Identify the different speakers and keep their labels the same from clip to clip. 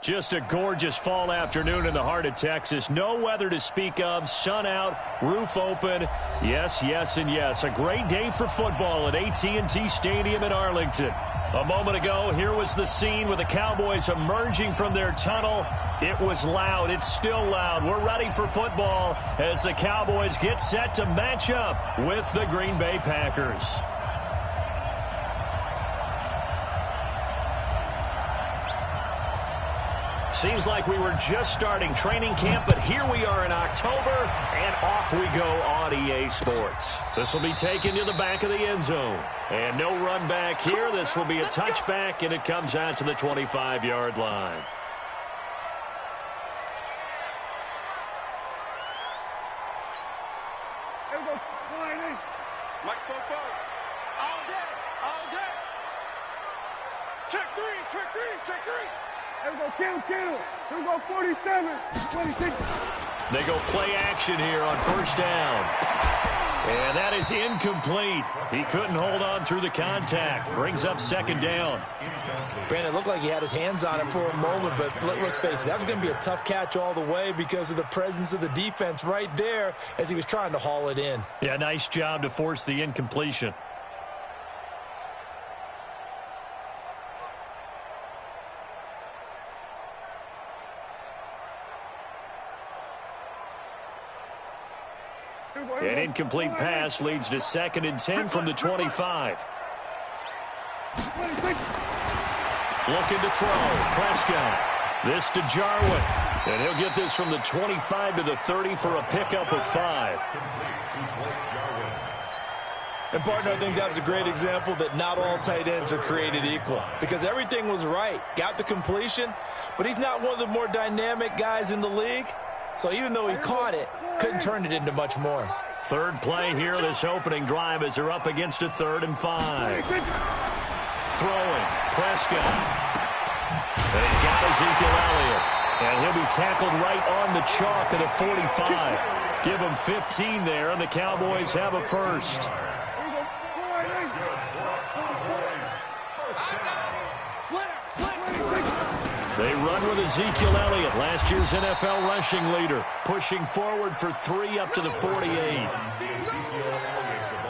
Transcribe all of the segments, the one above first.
Speaker 1: Just a gorgeous fall afternoon in the heart of Texas. No weather to speak of. Sun out, roof open. Yes, yes, and yes. A great day for football at AT&T Stadium in Arlington. A moment ago, here was the scene with the Cowboys emerging from their tunnel. It was loud. It's still loud. We're ready for football as the Cowboys get set to match up with the Green Bay Packers. Seems like we were just starting training camp, but here we are in October, and off we go on EA Sports. This will be taken to the back of the end zone. And no run back here. This will be a touchback, and it comes out to the 25-yard line.
Speaker 2: Here we go 47, 26.
Speaker 1: They go play action here on first down. And that is incomplete. He couldn't hold on through the contact. Brings up second down.
Speaker 3: Brandon, it looked like he had his hands on it for a moment, but let's face it, that was going to be a tough catch all the way because of the presence of the defense right there as he was trying to haul it in.
Speaker 1: Yeah, nice job to force the incompletion. An incomplete pass leads to 2nd and 10 from the 25. Looking to throw. Prescott. This to Jarwin. And he'll get this from the 25 to the 30 for a pickup of 5.
Speaker 3: And, partner, I think that was a great example that not all tight ends are created equal because everything was right. Got the completion, but he's not one of the more dynamic guys in the league. So even though he caught it, couldn't turn it into much more.
Speaker 1: Third play here, this opening drive as they're up against a 3rd and 5. Throwing, Prescott. And he's got Ezekiel Elliott. And he'll be tackled right on the chalk at a 45. Give him 15 there, and the Cowboys have a first. They run with Ezekiel Elliott, last year's NFL rushing leader, pushing forward for 3 up to the 48.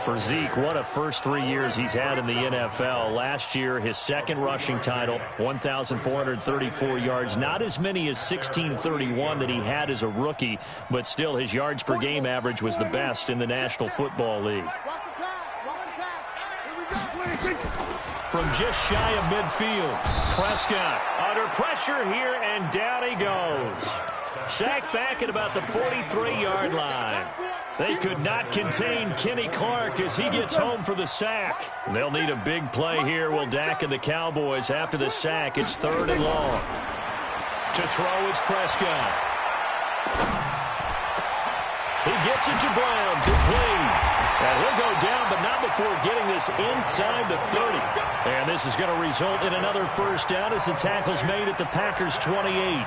Speaker 1: For Zeke, what a first 3 years he's had in the NFL. Last year, his 2nd rushing title, 1,434 yards. Not as many as 1,631 that he had as a rookie, but still his yards per game average was the best in the National Football League. From just shy of midfield, Prescott under pressure here, and down he goes. Sacked back at about the 43-yard line. They could not contain Kenny Clark as he gets home for the sack. They'll need a big play here, will Dak and the Cowboys. After the sack, it's 3rd and long. To throw is Prescott. He gets it to Brown, complete. And he'll go down, but not before getting this inside the 30. And this is going to result in another first down as the tackle's made at the Packers' 28.
Speaker 3: I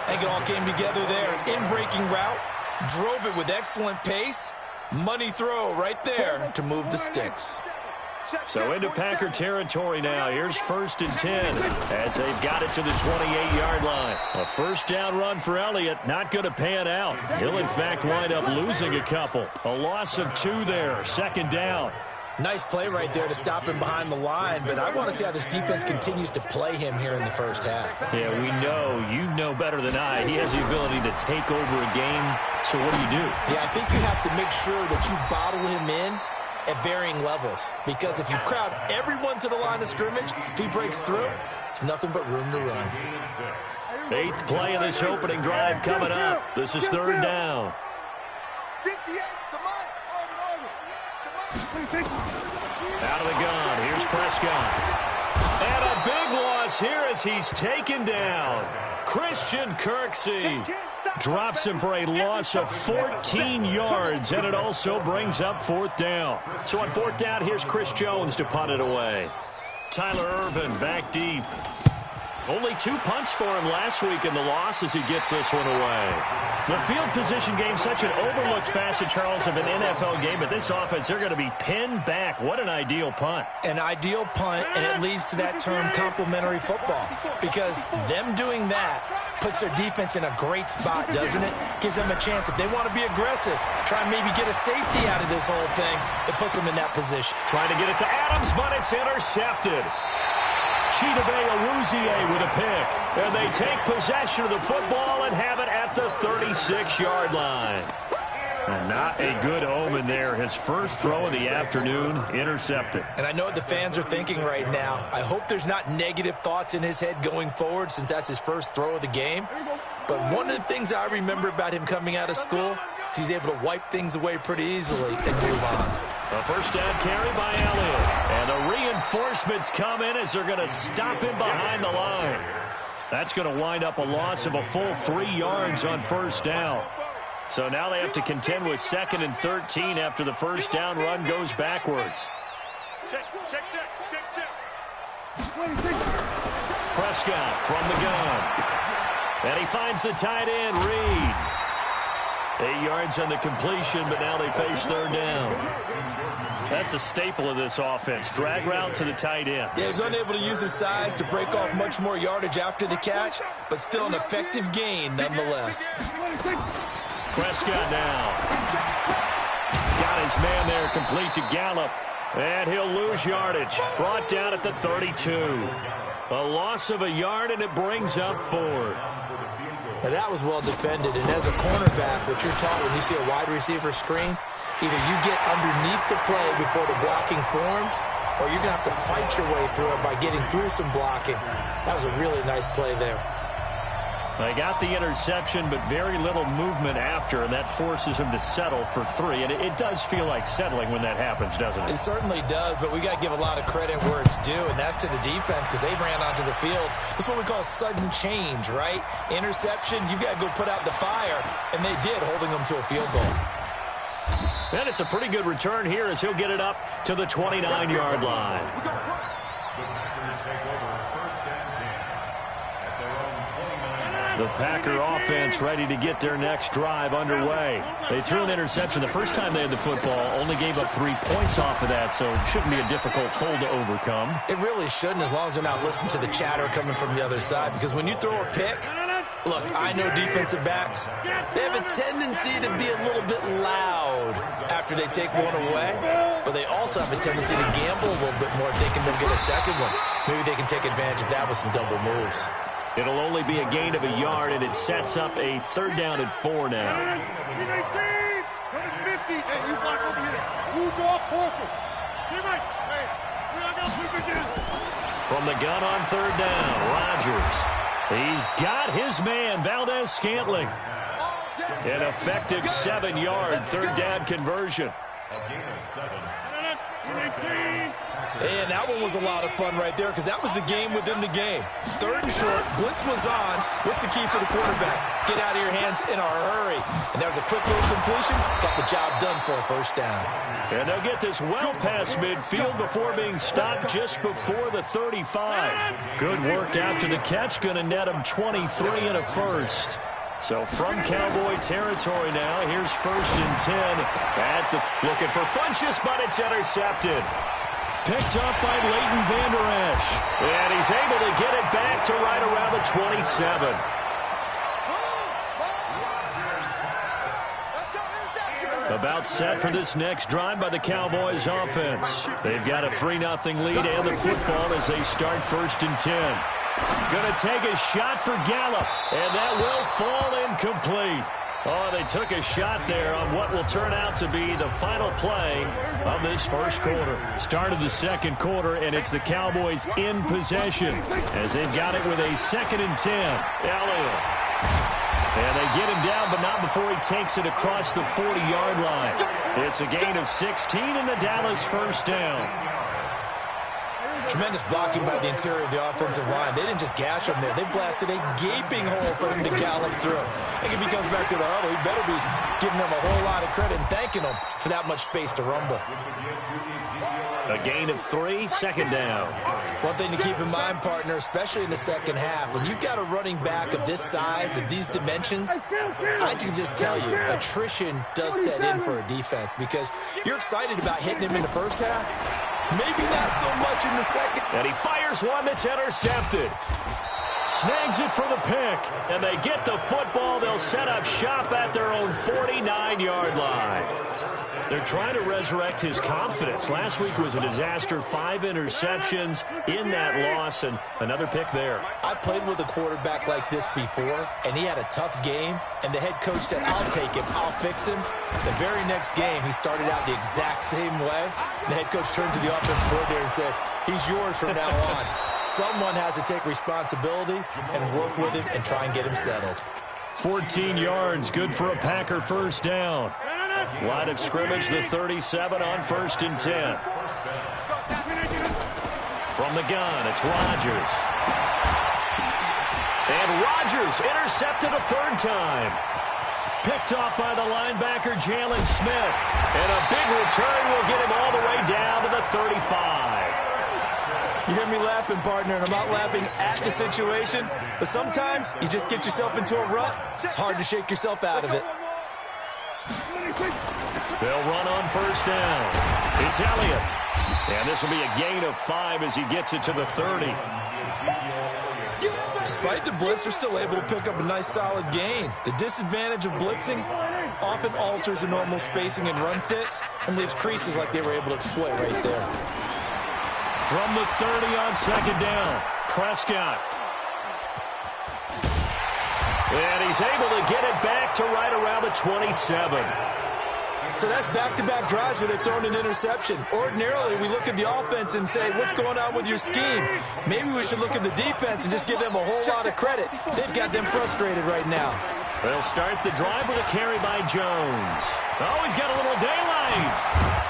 Speaker 3: think it all came together there. In-breaking route, drove it with excellent pace. Money throw right there to move the sticks.
Speaker 1: So into Packer territory now. Here's 1st and 10 as they've got it to the 28-yard line. A first down run for Elliott, not going to pan out. He'll, in fact, wind up losing a couple. A loss of 2 there, 2nd down.
Speaker 3: Nice play right there to stop him behind the line, but I want to see how this defense continues to play him here in the first half.
Speaker 1: Yeah, we know. You know better than I. He has the ability to take over a game, so what do you do?
Speaker 3: Yeah, I think you have to make sure that you bottle him in at varying levels, because if you crowd everyone to the line of scrimmage, if he breaks through, there's nothing but room to run.
Speaker 1: 8th play of this opening drive coming up. This is 3rd down. Out of the gun, here's Prescott. And a big loss here as he's taken down. Christian Kirksey drops him for a loss of 14 yards, and it also brings up 4th down. So on 4th down, here's Chris Jones to punt it away. Tyler Irvin back deep. Only 2 punts for him last week in the loss as he gets this one away. The field position game, such an overlooked facet, Charles, of an NFL game. But this offense, they're going to be pinned back. What an ideal punt.
Speaker 3: An ideal punt, and it leads to that term complementary football. Because them doing that puts their defense in a great spot, doesn't it? Gives them a chance. If they want to be aggressive, try and maybe get a safety out of this whole thing, it puts them in that position.
Speaker 1: Trying to get it to Adams, but it's intercepted. Chidobe Awuzie with a pick. And they take possession of the football and have it at the 36-yard line. And not a good omen there. His first throw of the afternoon, intercepted.
Speaker 3: And I know what the fans are thinking right now. I hope there's not negative thoughts in his head going forward since that's his first throw of the game. But one of the things I remember about him coming out of school is he's able to wipe things away pretty easily and move on.
Speaker 1: A first down carry by Elliott. And the reinforcements come in as they're going to stop him behind the line. That's going to wind up a loss of a full 3 yards on first down. So now they have to contend with 2nd and 13 after the first down run goes backwards.
Speaker 2: Check.
Speaker 1: Prescott from the gun. And he finds the tight end, Reed. 8 yards on the completion, but now they face third down. That's a staple of this offense. Drag route to the tight end.
Speaker 3: Yeah, he's unable to use his size to break off much more yardage after the catch, but still an effective gain nonetheless.
Speaker 1: Prescott now. Got his man there, complete to Gallup. And he'll lose yardage. Brought down at the 32. A loss of a yard, and it brings up 4th.
Speaker 3: Now that was well defended, and as a cornerback, what you're taught when you see a wide receiver screen, either you get underneath the play before the blocking forms, or you're going to have to fight your way through it by getting through some blocking. That was a really nice play there.
Speaker 1: They got the interception, but very little movement after, and that forces him to settle for 3. And it does feel like settling when that happens, doesn't it?
Speaker 3: It certainly does, but we got to give a lot of credit where it's due, and that's to the defense because they ran onto the field. This is what we call sudden change, right? Interception, you got to go put out the fire, and they did, holding them to a field goal.
Speaker 1: And it's a pretty good return here as he'll get it up to the 29-yard line. The Packer offense ready to get their next drive underway. They threw an interception the first time they had the football, only gave up 3 points off of that, so it shouldn't be a difficult hole to overcome.
Speaker 3: It really shouldn't, as long as they're not listening to the chatter coming from the other side, because when you throw a pick, look, I know defensive backs, they have a tendency to be a little bit loud after they take one away, but they also have a tendency to gamble a little bit more thinking they'll get a second one. Maybe they can take advantage of that with some double moves.
Speaker 1: It'll only be a gain of a yard, and it sets up a 3rd down and 4 now. From the gun on 3rd down, Rodgers. He's got his man, Valdez-Scantling. An effective 7-yard 3rd down conversion.
Speaker 3: And that one was a lot of fun right there because that was the game within the game. 3rd and short, blitz was on. What's the key for the quarterback? Get out of your hands in a hurry. And that was a quick little completion. Got the job done for a 1st down.
Speaker 1: And they'll get this well past midfield before being stopped just before the 35. Good work after the catch. Going to net him 23 and a 1st. So from Cowboy territory now, here's 1st and 10. Looking for Funchess, but it's intercepted. Picked up by Leighton Vander Esch. And he's able to get it back to right around the 27. About set for this next drive by the Cowboys offense. They've got a 3-0 lead and the football as they start 1st and 10. Going to take a shot for Gallup, and that will fall incomplete. Oh, they took a shot there on what will turn out to be the final play of this 1st quarter. Start of the 2nd quarter, and it's the Cowboys in possession as they've got it with a 2nd and 10. Elliott. And they get him down, but not before he takes it across the 40-yard line. It's a gain of 16 and the Dallas 1st down.
Speaker 3: Tremendous blocking by the interior of the offensive line. They didn't just gash him there. They blasted a gaping hole for him to gallop through. I think if he comes back to the huddle, he better be giving them a whole lot of credit and thanking them for that much space to rumble.
Speaker 1: A gain of 3, second down.
Speaker 3: One thing to keep in mind, partner, especially in the second half, when you've got a running back of this size, of these dimensions, I can just tell you, attrition does set in for a defense because you're excited about hitting him in the first half. Maybe not so much in the second.
Speaker 1: And he fires one that's intercepted. Snags it for the pick. And they get the football. They'll set up shop at their own 49-yard line. They're trying to resurrect his confidence. Last week was a disaster. 5 interceptions in that loss, and another pick there.
Speaker 3: I played with a quarterback like this before, and he had a tough game, and the head coach said, I'll take him, I'll fix him. The very next game, he started out the exact same way. The head coach turned to the offensive coordinator and said, he's yours from now on. Someone has to take responsibility and work with him and try and get him settled.
Speaker 1: 14 yards, good for a Packer first down. Line of scrimmage, the 37 on 1st and 10. From the gun, it's Rodgers. And Rodgers intercepted a 3rd time. Picked off by the linebacker, Jalen Smith. And a big return will get him all the way down to the 35.
Speaker 3: You hear me laughing, partner, and I'm not laughing at the situation, but sometimes you just get yourself into a rut. It's hard to shake yourself out of it.
Speaker 1: They'll run on 1st down. It's Elliott. And this will be a gain of 5 as he gets it to the 30.
Speaker 3: Despite the blitz, they're still able to pick up a nice solid gain. The disadvantage of blitzing often alters the normal spacing and run fits and leaves creases like they were able to exploit right there.
Speaker 1: From the 30 on 2nd down, Prescott. And he's able to get it back to right around the 27.
Speaker 3: So that's back-to-back drives where they've thrown an interception. Ordinarily, we look at the offense and say, what's going on with your scheme? Maybe we should look at the defense and just give them a whole lot of credit. They've got them frustrated right now.
Speaker 1: They'll start the drive with a carry by Jones. Oh, he's got a little daylight.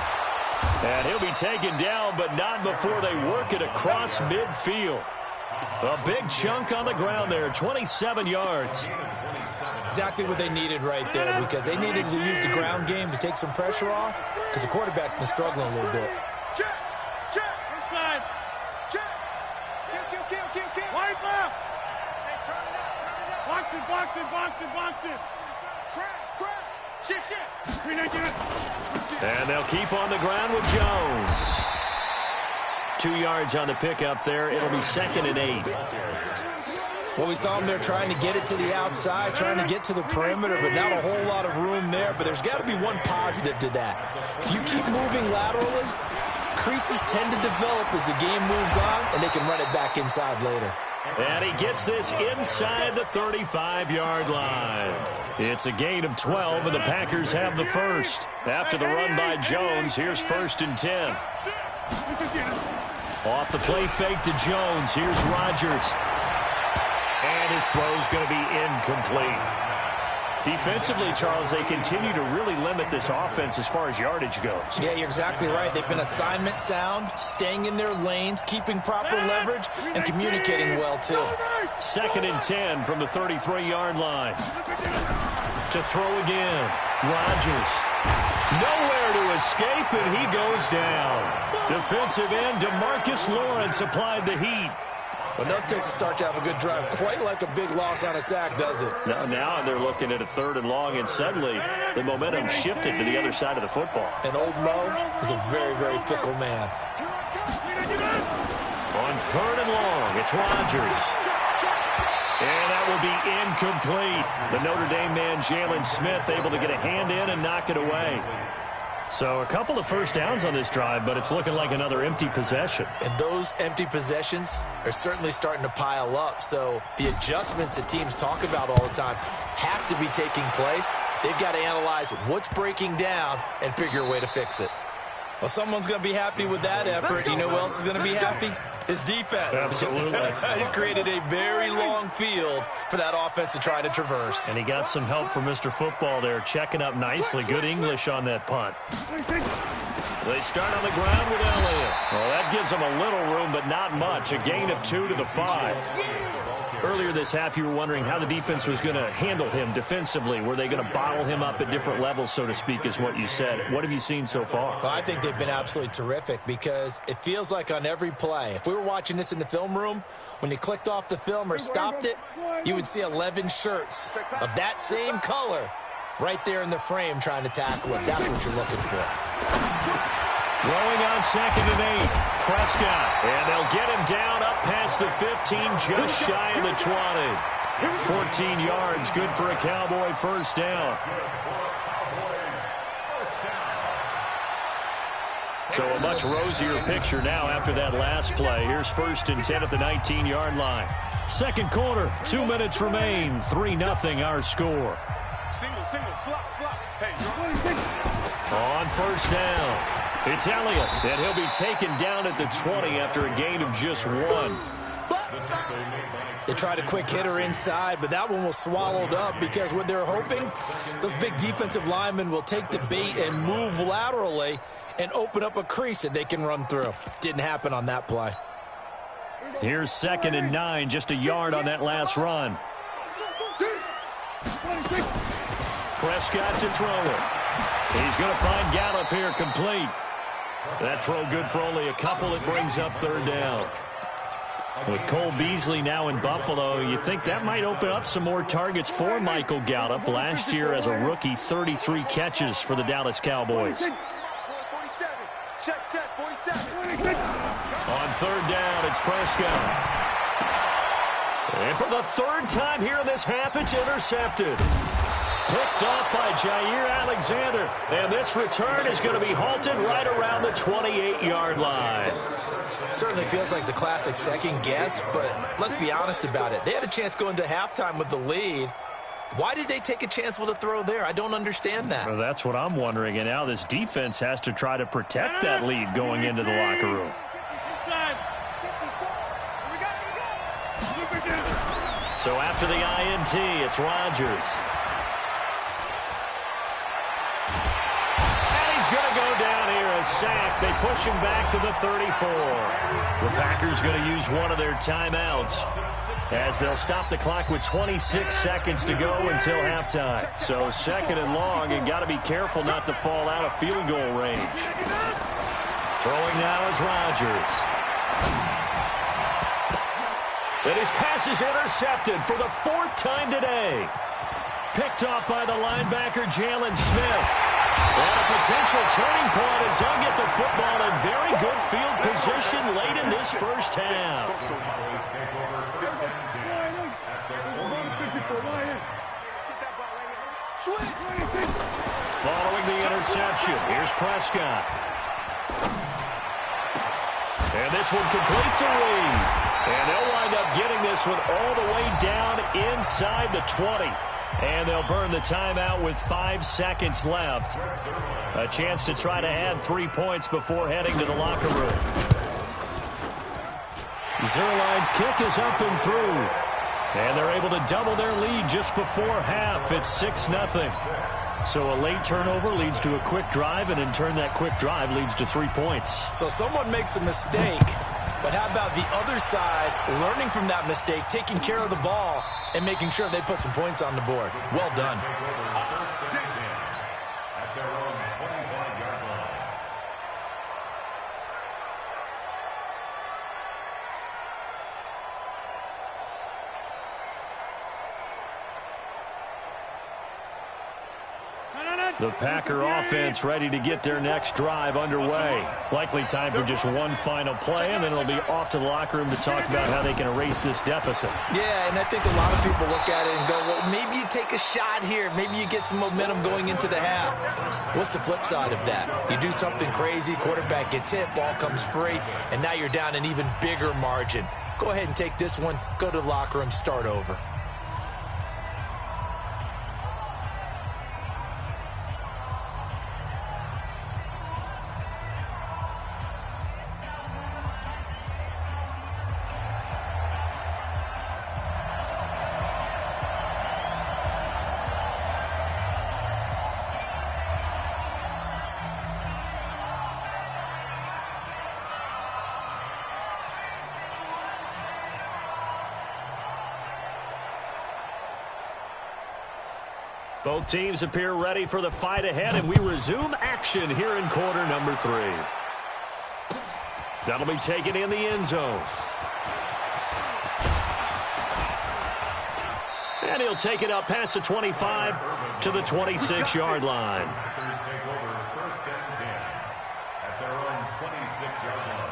Speaker 1: And he'll be taken down, but not before they work it across midfield. A big chunk on the ground there, 27 yards.
Speaker 3: Exactly what they needed right there, because they needed to use the ground game to take some pressure off, because the quarterback's been struggling a little bit.
Speaker 2: Check. Inside. Check. Kill. White left. Hey, turn it up. Box it. Crash. Shit.
Speaker 1: And they'll keep on the ground with Jones. 2 yards on the pickup there. It'll be 2nd and 8.
Speaker 3: Well, we saw them there trying to get it to the outside, trying to get to the perimeter, but not a whole lot of room there. But there's got to be one positive to that. If you keep moving laterally, creases tend to develop as the game moves on, and they can run it back inside later.
Speaker 1: And he gets this inside the 35-yard line. It's a gain of 12, and the Packers have the first. After the run by Jones, here's 1st and 10. Off the play fake to Jones. Here's Rodgers. And his throw's going to be incomplete. Defensively, Charles, they continue to really limit this offense as far as yardage goes.
Speaker 3: Yeah, you're exactly right. They've been assignment sound, staying in their lanes, keeping proper leverage, and communicating well, too.
Speaker 1: 2nd and 10 from the 33-yard line. To throw again. Rodgers. Nowhere to escape, and he goes down. Defensive end DeMarcus Lawrence applied the heat.
Speaker 3: But enough takes to start to have a good drive. Quite like a big loss on a sack, does it?
Speaker 1: Now they're looking at a 3rd and long, and suddenly the momentum shifted to the other side of the football.
Speaker 3: And old Mo is a very, very fickle man.
Speaker 1: On 3rd and long, it's Rodgers. And that will be incomplete. The Notre Dame man, Jalen Smith, able to get a hand in and knock it away. So a couple of first downs on this drive, but it's looking like another empty possession.
Speaker 3: And those empty possessions are certainly starting to pile up. So the adjustments that teams talk about all the time have to be taking place. They've got to analyze what's breaking down and figure a way to fix it. Well, someone's going to be happy with that effort. You know who else is going to be happy? His defense.
Speaker 1: Absolutely.
Speaker 3: He's created a very long field for that offense to try to traverse.
Speaker 1: And he got some help from Mr. Football there, checking up nicely. Good English on that punt. They start on the ground with Elliott. Well, that gives them a little room, but not much. A gain of 2 to the 5. Earlier this half, you were wondering how the defense was going to handle him defensively. Were they going to bottle him up at different levels, so to speak, is what you said. What have you seen so far?
Speaker 3: Well, I think they've been absolutely terrific because it feels like on every play, if we were watching this in the film room, when you clicked off the film or stopped it, you would see 11 shirts of that same color right there in the frame trying to tackle it. That's what you're looking for.
Speaker 1: Throwing on 2nd and 8. Prescott. And they'll get him down up past the 15, just shy of the 20. 14 yards, good for a Cowboy first down. So a much rosier picture now after that last play. Here's 1st and 10 at the 19-yard line. Second quarter, 2 minutes remain. 3-0 our score.
Speaker 2: Single, slot. Hey,
Speaker 1: on first down, it's Elliott, and he'll be taken down at the 20 after a gain of just 1.
Speaker 3: They tried a quick hitter inside, but that one was swallowed up because what they're hoping, those big defensive linemen will take the bait and move laterally and open up a crease that they can run through. Didn't happen on that play.
Speaker 1: Here's 2nd and 9, just a yard on that last run. Prescott to throw it. He's going to find Gallup here complete. That throw good for only a couple. It brings up 3rd down. With Cole Beasley now in Buffalo, you think that might open up some more targets for Michael Gallup. Last year as a rookie, 33 catches for the Dallas Cowboys.
Speaker 2: 47. Check, 47.
Speaker 1: On 3rd down, it's Prescott. And for the 3rd time here in this half, it's intercepted. Picked off by Jair Alexander. And this return is going to be halted right around the 28-yard line.
Speaker 3: Certainly feels like the classic second guess, but let's be honest about it. They had a chance going to halftime with the lead. Why did they take a chance with a throw there? I don't understand that.
Speaker 1: Well, that's what I'm wondering. And now this defense has to try to protect that lead going into the locker room. So after the INT, it's Rodgers. And he's going to go down here, a sack. They push him back to the 34. The Packers going to use one of their timeouts as they'll stop the clock with 26 seconds to go until halftime. So 2nd and long, and got to be careful not to fall out of field goal range. Throwing now is Rodgers. And his pass is intercepted for the 4th time today. Picked off by the linebacker, Jalen Smith. And a potential turning point as they'll get the football in very good field position late in this first half. Following the interception, here's Prescott. And this one complete to Reed. And they'll wind up getting this one all the way down inside the 20. And they'll burn the timeout with 5 seconds left. A chance to try to add 3 points before heading to the locker room. Zerline's kick is up and through. And they're able to double their lead just before half. It's 6-0. So a late turnover leads to a quick drive, and in turn that quick drive leads to 3 points.
Speaker 3: So someone makes a mistake, but how about the other side learning from that mistake, taking care of the ball, and making sure they put some points on the board? Well done.
Speaker 1: The Packer offense ready to get their next drive underway. Likely time for just one final play, and then it'll be off to the locker room to talk about how they can erase this deficit.
Speaker 3: Yeah, and I think a lot of people look at it and go, well, maybe you take a shot here. Maybe you get some momentum going into the half. What's the flip side of that? You do something crazy, quarterback gets hit, ball comes free, and now you're down an even bigger margin. Go ahead and take this one, go to the locker room, start over.
Speaker 1: Both teams appear ready for the fight ahead, and we resume action here in quarter number 3. That'll be taken in the end zone. And he'll take it up past the 25 to the 26-yard line.
Speaker 4: Take over first and 10 at their own 26-yard line.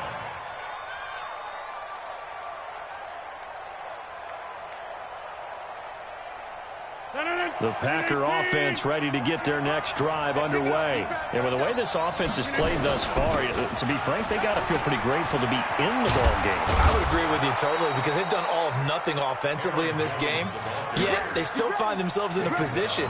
Speaker 1: The Packer offense ready to get their next drive underway. And with the way this offense has played thus far, to be frank, they got to feel pretty grateful to be in the ball game.
Speaker 3: I would agree with you totally, because they've done all of nothing offensively in this game, yet they still find themselves in a position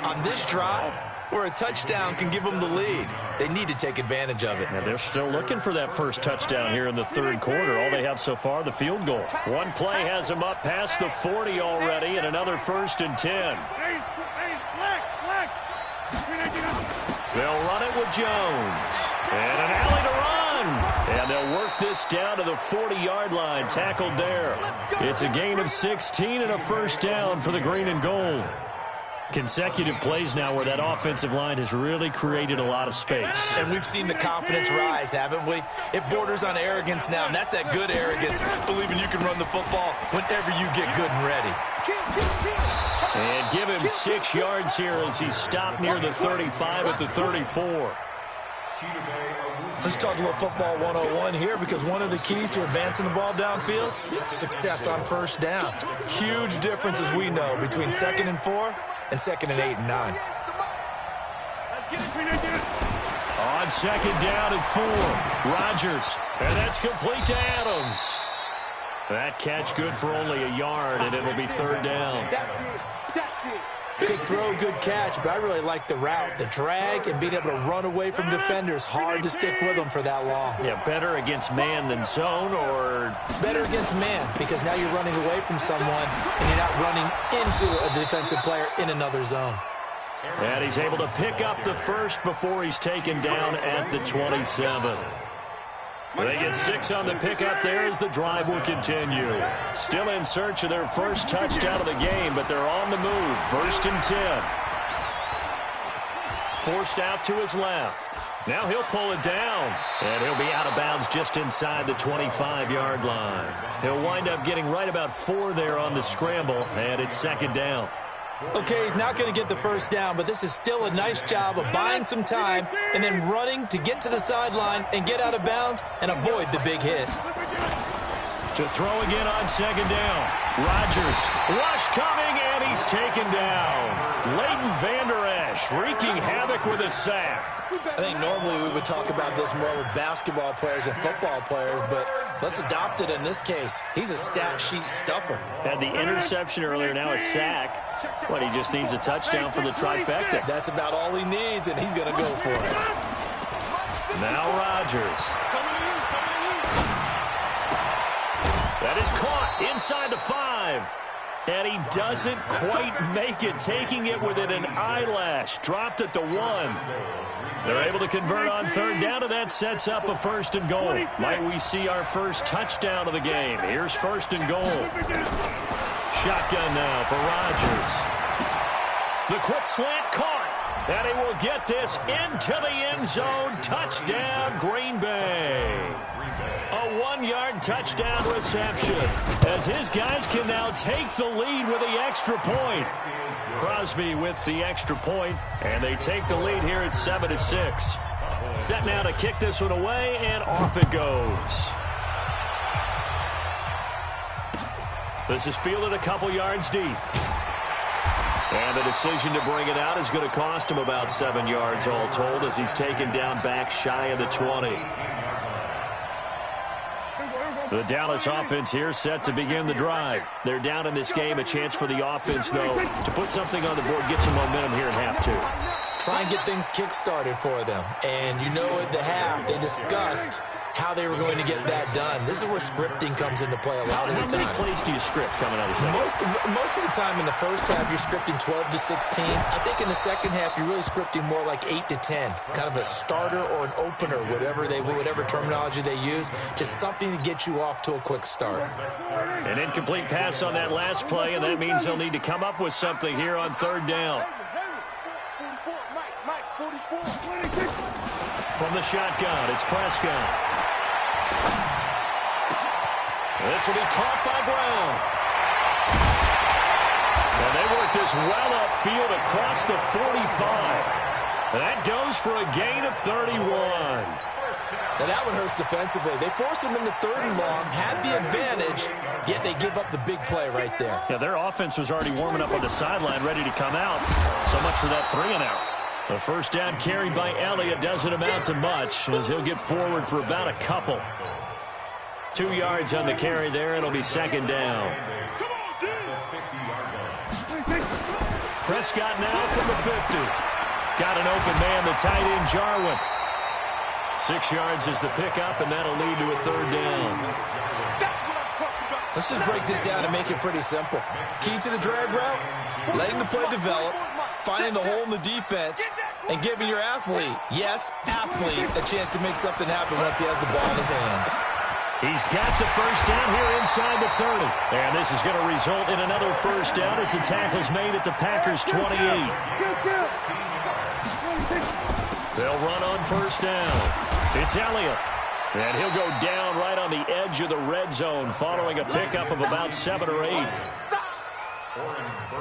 Speaker 3: on this drive where a touchdown can give them the lead. They need to take advantage of it.
Speaker 1: And they're still looking for that first touchdown here in the third quarter. All they have so far, the field goal. One play has them up past the 40 already, and another 1st and 10. They'll run it with Jones. And an alley to run. And they'll work this down to the 40-yard line, tackled there. It's a gain of 16 and a first down for the green and gold. Consecutive plays now where that offensive line has really created a lot of space.
Speaker 3: And we've seen the confidence rise, haven't we? It borders on arrogance now, and that's that good arrogance, believing you can run the football whenever you get good and ready.
Speaker 1: And give him 6 yards here as he's stopped near the 35 at the 34.
Speaker 3: Let's talk a little football 101 here, because one of the keys to advancing the ball downfield, success on first down. Huge difference, as we know, between 2nd and 4 and 2nd and 8 and 9.
Speaker 1: On 2nd down and 4, Rodgers. And that's complete to Adams. That catch good for only a yard, and it'll be 3rd down.
Speaker 3: Good throw, good catch, but I really like the route. The drag and being able to run away from defenders, hard to stick with them for that long.
Speaker 1: Yeah, better against man than zone, or?
Speaker 3: Better against man, because now you're running away from someone and you're not running into a defensive player in another zone.
Speaker 1: And he's able to pick up the first before he's taken down at the 27. They get 6 on the pickup there as the drive will continue. Still in search of their first touchdown of the game, but they're on the move. 1st and 10. Forced out to his left. Now he'll pull it down, and he'll be out of bounds just inside the 25-yard line. He'll wind up getting right about 4 there on the scramble, and it's 2nd down.
Speaker 3: Okay, he's not going to get the first down, but this is still a nice job of buying some time and then running to get to the sideline and get out of bounds and avoid the big hit.
Speaker 1: To throw again on 2nd down. Rodgers, rush coming, and he's taken down. Leighton Vander Esch wreaking havoc with a sack.
Speaker 3: I think normally we would talk about this more with basketball players and football players, but let's adopt it in this case. He's a stat sheet stuffer.
Speaker 1: Had the interception earlier, now a sack. But he just needs a touchdown for the trifecta.
Speaker 3: That's about all he needs, and he's going to go for it.
Speaker 1: Now Rodgers. That is caught inside the 5. And he doesn't quite make it, taking it within an eyelash. Dropped at the 1. They're able to convert on 3rd down, and that sets up a 1st and goal. Might we see our first touchdown of the game? Here's 1st and goal. Shotgun now for Rodgers. The quick slant caught. And he will get this into the end zone. Touchdown, Green Bay. A 1-yard touchdown reception, as his guys can now take the lead with the extra point. Crosby with the extra point, and they take the lead here at 7-6. Set now to kick this one away, and off it goes. This is fielded a couple yards deep. And the decision to bring it out is going to cost him about 7 yards all told, as he's taken down back shy of the 20. The Dallas offense here set to begin the drive. They're down in this game. A chance for the offense, though, to put something on the board, get some momentum here in half 2.
Speaker 3: Try and get things kick-started for them. And you know at the half, they discussed how they were going to get that done. This is where scripting comes into play a lot of the time.
Speaker 1: How many plays do you script coming out of the second?
Speaker 3: Most of the time in the first half, you're scripting 12 to 16. I think in the second half, you're really scripting more like 8 to 10. Kind of a starter or an opener, whatever terminology they use. Just something to get you off to a quick start.
Speaker 1: An incomplete pass on that last play, and that means they'll need to come up with something here on 3rd down. From the shotgun, it's Prescott. This will be caught by Brown. And they work this well upfield across the 45. That goes for a gain of 31.
Speaker 3: Now that one hurts defensively. They force him into 3rd and long, had the advantage, yet they give up the big play right there.
Speaker 1: Yeah, their offense was already warming up on the sideline, ready to come out. So much for that 3-and-out. The first down carried by Elliott doesn't amount to much, as he'll get forward for about a couple. 2 yards on the carry there. It'll be 2nd down. Prescott now from the 50. Got an open man, the tight end, Jarwin. 6 yards is the pickup, and that'll lead to a 3rd down.
Speaker 3: Let's just break this down and make it pretty simple. Key to the drag route, letting the play develop, finding the hole in the defense, and giving your athlete, yes, athlete, a chance to make something happen once he has the ball in his hands.
Speaker 1: He's got the first down here inside the 30. And this is going to result in another first down as the tackle's made at the Packers' 28. They'll run on first down. It's Elliott. And he'll go down right on the edge of the red zone following a pickup of about 7 or 8.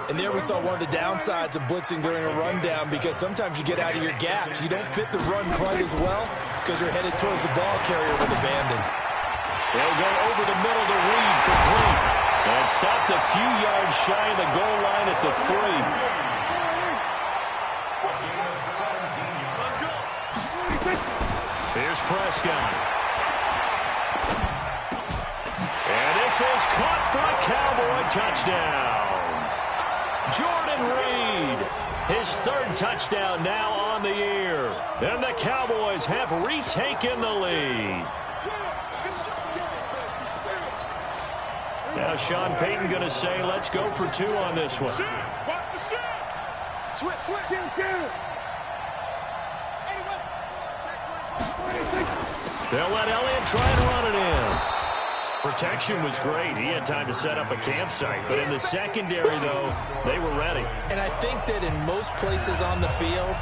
Speaker 3: And there we saw one of the downsides of blitzing during a rundown, because sometimes you get out of your gaps. You don't fit the run quite as well because you're headed towards the ball carrier with abandon.
Speaker 1: They'll go over the middle to Reed, complete. And stopped a few yards shy of the goal line at the 3. Here's Prescott. And this is caught for a Cowboy touchdown. Jordan Reed, his 3rd touchdown now on the year. And the Cowboys have retaken the lead. Now Sean Payton going to say, let's go for 2 on this one. They'll let Elliott try and run it in. Protection was great. He had time to set up a campsite. But in the secondary, though, they were ready.
Speaker 3: And I think that in most places on the field,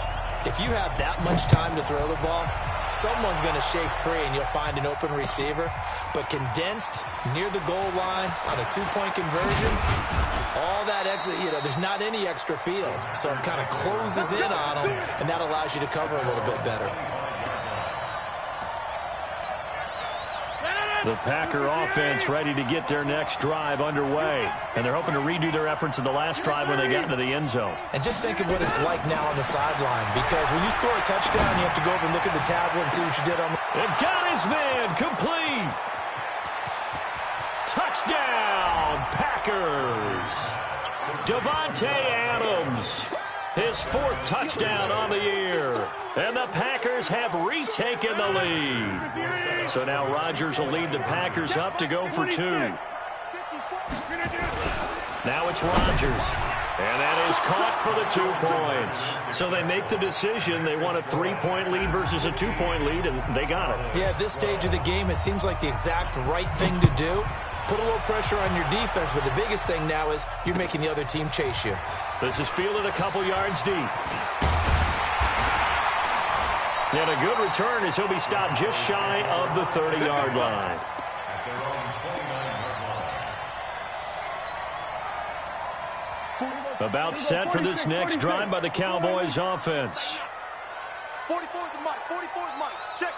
Speaker 3: if you have that much time to throw the ball, someone's going to shake free and you'll find an open receiver. But condensed near the goal line on a 2-point conversion, all that extra, there's not any extra field. So it kind of closes in on them, and that allows you to cover a little bit better.
Speaker 1: The Packer offense ready to get their next drive underway. And they're hoping to redo their efforts in the last drive when they got into the end zone.
Speaker 3: And just think of what it's like now on the sideline, because when you score a touchdown, you have to go over and look at the tablet and see what you did on the...
Speaker 1: It got his man complete. Touchdown, Packers. Davante Adams, his 4th touchdown on the year. And the Packers have retaken the lead. So now Rodgers will lead the Packers up to go for 2. Now it's Rodgers. And that is caught for the 2 points. So they make the decision. They want a 3-point lead versus a 2-point lead, and they got it.
Speaker 3: Yeah, at this stage of the game, it seems like the exact right thing to do. Put a little pressure on your defense, but the biggest thing now is you're making the other team chase you.
Speaker 1: This is fielded a couple yards deep. And a good return as he'll be stopped just shy of the 30-yard line. About set for this next drive by the Cowboys offense.
Speaker 2: 44's the mic. 44's mic. Check.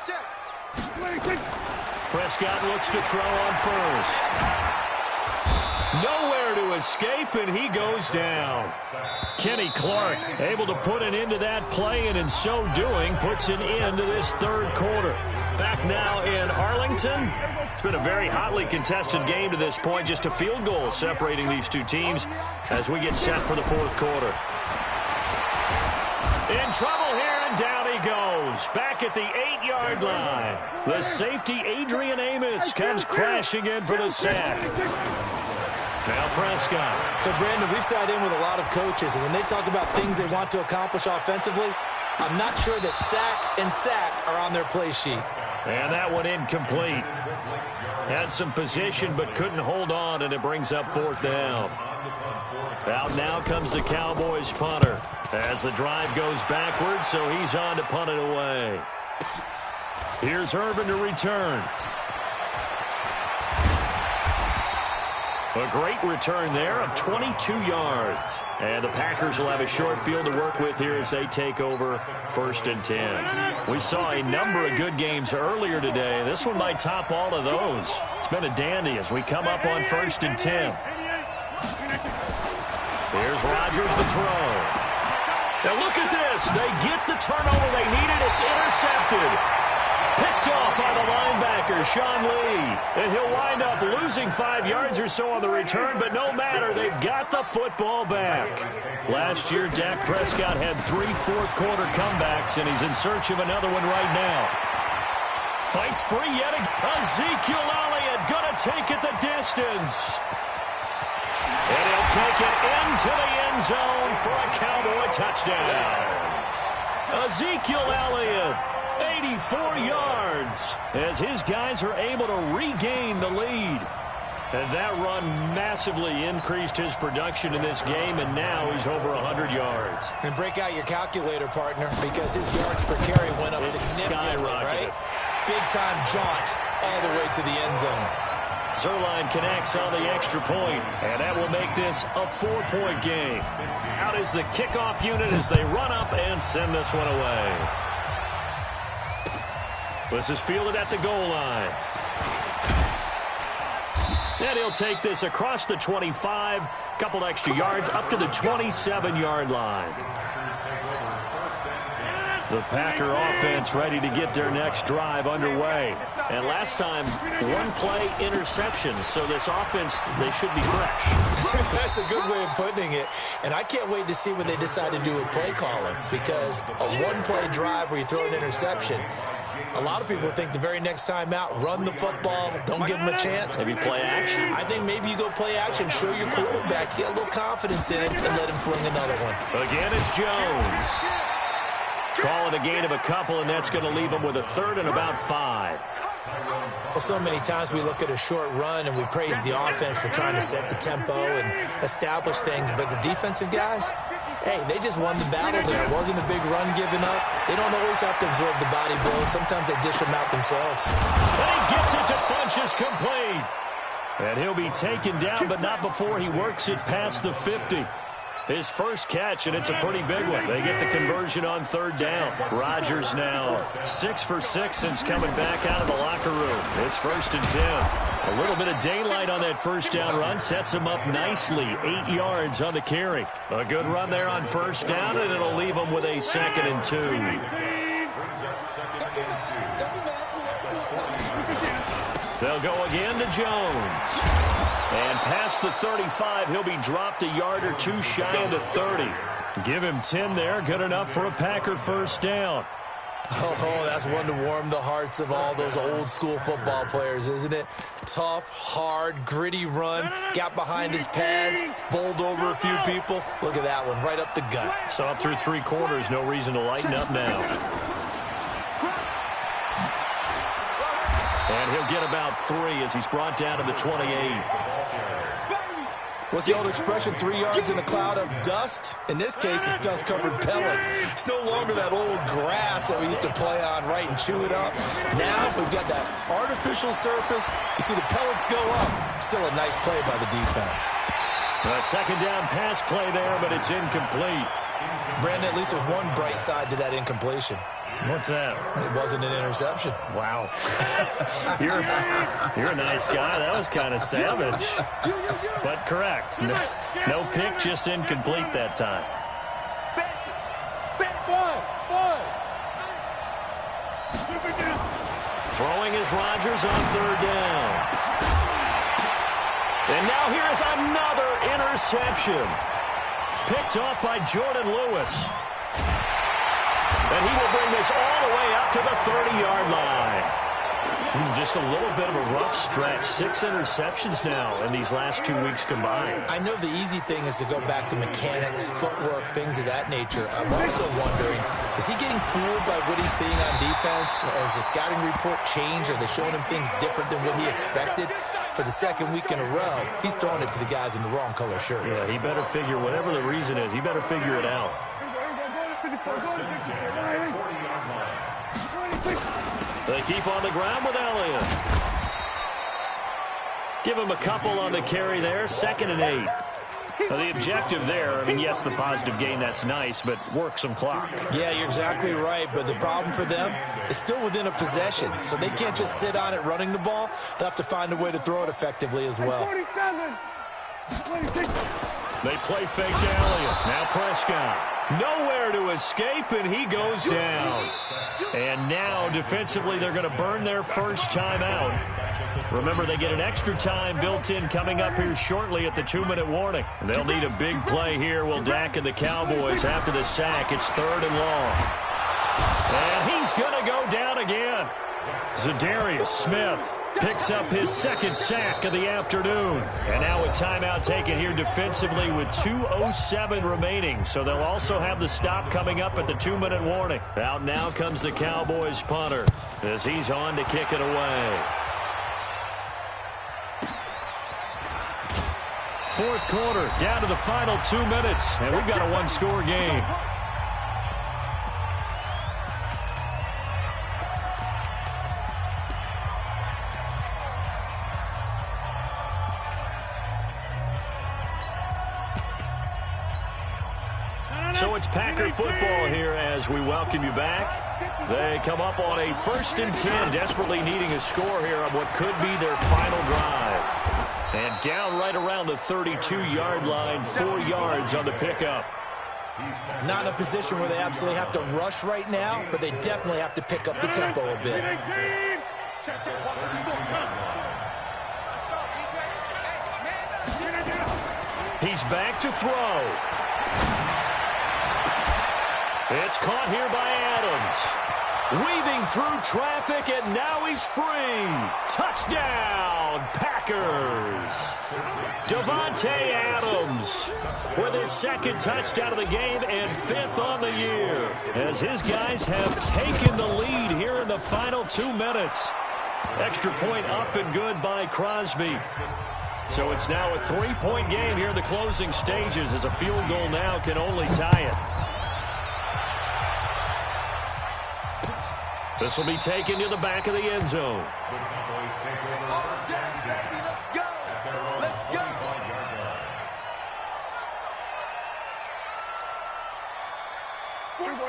Speaker 1: Prescott looks to throw on first. Nowhere to escape, and he goes down. Kenny Clark able to put an end to that play, and in so doing, puts an end to this 3rd quarter. Back now in Arlington. It's been a very hotly contested game to this point. Just a field goal separating these 2 teams as we get set for the 4th quarter. In trouble here, and down he goes. Back at the 8-yard line. The safety, Adrian Amos, comes crashing in for the sack. Now Prescott.
Speaker 3: So, Brandon, we've sat in with a lot of coaches, and when they talk about things they want to accomplish offensively, I'm not sure that sack and sack are on their play sheet.
Speaker 1: And that one incomplete. Had some position but couldn't hold on, and it brings up 4th down. Out now comes the Cowboys punter as the drive goes backwards, so he's on to punt it away. Here's Irvin to return. A great return there of 22 yards. And the Packers will have a short field to work with here as they take over 1st and 10. We saw a number of good games earlier today. This one might top all of those. It's been a dandy as we come up on 1st and 10. Here's Rodgers to throw. Now look at this. They get the turnover they needed. It's intercepted. Picked off by the linebacker, Sean Lee. And he'll wind up losing 5 yards or so on the return, but no matter, they've got the football back. Last year, Dak Prescott had 3 fourth-quarter comebacks, and he's in search of another one right now. Fights free yet again. Ezekiel Elliott going to take it the distance. And he'll take it into the end zone for a Cowboy touchdown. Ezekiel Elliott, 84 yards, as his guys are able to regain the lead. And that run massively increased his production in this game, and now he's over 100 yards.
Speaker 3: And break out your calculator, partner, because his yards per carry went up significantly, right? Big-time jaunt all the way to the end zone.
Speaker 1: Zerline connects on the extra point, and that will make this a 4-point game. Out is the kickoff unit as they run up and send this one away. This is fielded at the goal line. And he'll take this across the 25, couple extra yards up to the 27-yard line. The Packer offense ready to get their next drive underway. And last time, 1-play interception, so this offense, they should be fresh.
Speaker 3: That's a good way of putting it. And I can't wait to see what they decide to do with play calling, because a 1-play drive where you throw an interception, a lot of people think the very next time out, run the football, don't give them a chance.
Speaker 1: Maybe play action.
Speaker 3: I think maybe you go play action, show your quarterback, get a little confidence in it, and let him fling another one.
Speaker 1: Again, it's Jones. Call it a gain of a couple, and that's going to leave them with a 3rd and about 5.
Speaker 3: Well, so many times we look at a short run and we praise the offense for trying to set the tempo and establish things, but the defensive guys, hey, they just won the battle there. It wasn't a big run given up. They don't always have to absorb the body blows. Sometimes they dish them out themselves.
Speaker 1: And he gets it to Funchess complete. And he'll be taken down, but not before he works it past the 50. His first catch, and it's a pretty big one. They get the conversion on 3rd down. Rodgers now 6 for 6 since coming back out of the locker room. It's 1st and 10. A little bit of daylight on that 1st down run sets him up nicely. 8 yards on the carry. A good run there on 1st down, and it'll leave him with a 2nd and 2. They'll go again to Jones. And past the 35, he'll be dropped a yard or 2 shy of the 30. Give him 10 there, good enough for a Packer 1st down.
Speaker 3: Oh, that's one to warm the hearts of all those old-school football players, isn't it? Tough, hard, gritty run, got behind his pads, bowled over a few people. Look at that one, right up the gut.
Speaker 1: So up through 3 quarters, no reason to lighten up now. And he'll get about 3 as he's brought down to the 28.
Speaker 3: What's the old expression, 3 yards in a cloud of dust? In this case, it's dust-covered pellets. It's no longer that old grass that we used to play on, right, and chew it up. Now we've got that artificial surface. You see the pellets go up. Still a nice play by the defense.
Speaker 1: A 2nd down pass play there, but it's incomplete.
Speaker 3: Brandon, at least there's one bright side to that incompletion.
Speaker 1: What's that?
Speaker 3: It wasn't an interception.
Speaker 1: Wow. You're a nice guy. That was kind of savage. But correct. No pick, just incomplete that time. Throwing is Rodgers on 3rd down. And now here's another interception. Picked off by Jordan Lewis. And he will bring this all the way up to the 30-yard line. Just a little bit of a rough stretch. 6 interceptions now in these last 2 weeks combined.
Speaker 3: I know the easy thing is to go back to mechanics, footwork, things of that nature. I'm also wondering, is he getting fooled by what he's seeing on defense? Has the scouting report changed? Are they showing him things different than what he expected? For the 2nd week in a row, he's throwing it to the guys in the wrong color shirts.
Speaker 1: Yeah, he better figure, whatever the reason is, he better figure it out. They keep on the ground with Elliott. Give him a couple on the carry there. 2nd and 8. Well, the objective there, I mean, yes, the positive gain, that's nice, but work some clock.
Speaker 3: Yeah, you're exactly right, but the problem for them is still within a possession, so they can't just sit on it running the ball. They'll have to find a way to throw it effectively as well.
Speaker 2: 47. 26.
Speaker 1: They play fake to Elliott. Now Prescott. Nowhere to escape, and he goes down. And now, defensively, they're going to burn their first timeout. Remember, they get an extra time built in coming up here shortly at the 2-minute warning. They'll need a big play here. Will Dak and the Cowboys after the sack. It's 3rd and long. And he's going to go down again. Za'Darius Smith picks up his 2nd sack of the afternoon. And now a timeout taken here defensively with 2:07 remaining. So they'll also have the stop coming up at the 2-minute warning. Out now comes the Cowboys punter as he's on to kick it away. 4th quarter, down to the final 2 minutes, and we've got a 1-score game. So it's Packer football here as we welcome you back. They come up on a 1st and 10, desperately needing a score here on what could be their final drive. And down right around the 32-yard line, 4 yards on the pickup.
Speaker 3: Not in a position where they absolutely have to rush right now, but they definitely have to pick up the tempo a bit.
Speaker 1: He's back to throw. It's caught here by Adams. Weaving through traffic, and now he's free. Touchdown, Packers. Davante Adams with his 2nd touchdown of the game and 5th on the year, as his guys have taken the lead here in the final 2 minutes. Extra point up and good by Crosby. So it's now a 3-point game here in the closing stages, as a field goal now can only tie it. This will be taken to the back of the end zone.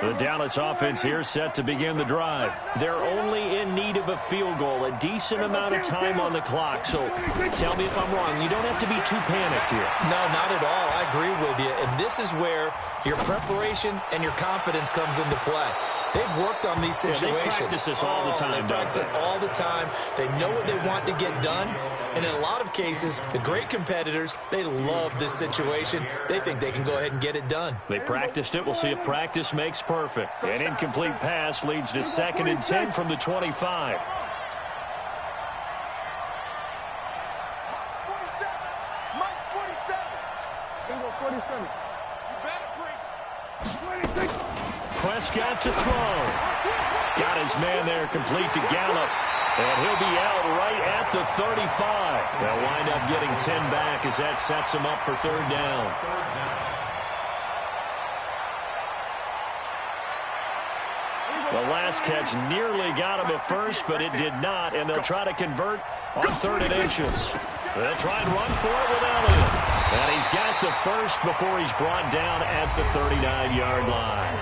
Speaker 1: The Dallas offense here set to begin the drive. They're only in need of a field goal, a decent amount of time on the clock. So tell me if I'm wrong. You don't have to be too panicked here.
Speaker 3: No, not at all. I agree with you. And this is where your preparation and your confidence comes into play. They've worked on these situations.
Speaker 1: They practice this all the time.
Speaker 3: They practice it all the time. They know what they want to get done. And in a lot of cases, the great competitors, they love this situation. They think they can go ahead and get it done.
Speaker 1: They practiced it. We'll see if practice makes perfect. An incomplete pass leads to 2nd and 10 from the 25.
Speaker 2: Mike's 47.
Speaker 1: Prescott to throw. Got his man there complete to Gallup. And he'll be out right at the 35. They'll wind up getting 10 back as that sets him up for 3rd down. The last catch nearly got him at first, but it did not, and they'll try to convert on 3rd and inches. They'll try and run for it with Elliott. And he's got the first before he's brought down at the 39-yard line.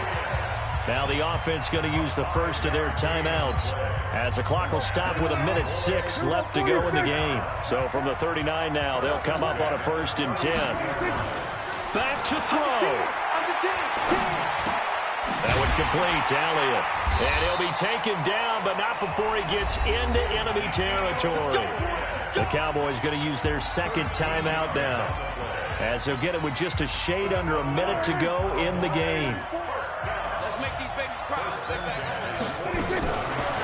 Speaker 1: Now the offense going to use the first of their timeouts, as the clock will stop with 1:06 left to go in the game. So from the 39 now, they'll come up on a 1st and 10. Back to throw. That would complete to Elliott. And he'll be taken down, but not before he gets into enemy territory. The Cowboys going to use their 2nd timeout now, as they'll get it with just a shade under a minute to go in the game.
Speaker 2: Let's make these babies cry.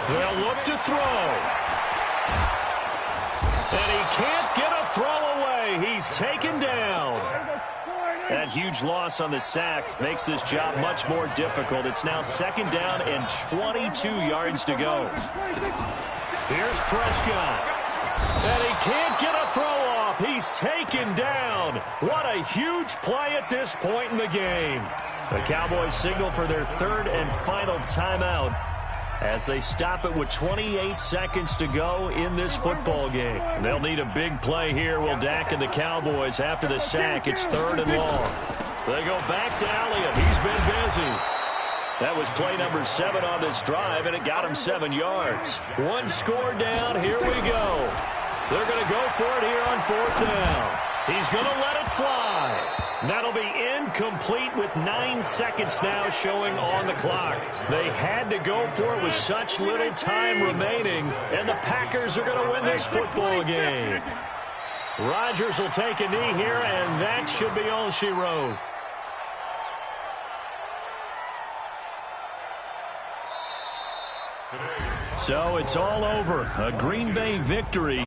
Speaker 1: They'll look to throw. And he can't get a throw away. He's taken down. That huge loss on the sack makes this job much more difficult. It's now 2nd down and 22 yards to go. Here's Prescott. And he can't get a throw off. He's taken down. What a huge play at this point in the game. The Cowboys signal for their 3rd and final timeout as they stop it with 28 seconds to go in this football game. They'll need a big play here. Will Dak and the Cowboys after the sack. It's 3rd and long. They go back to Elliott. He's been busy. That was play number 7 on this drive, and it got him 7 yards. 1 score down. Here we go. They're going to go for it here on 4th down. He's going to let it fly. That'll be incomplete with 9 seconds now showing on the clock. They had to go for it with such little time remaining, and the Packers are going to win this football game. Rodgers will take a knee here, and that should be all she wrote. So it's all over. A Green Bay victory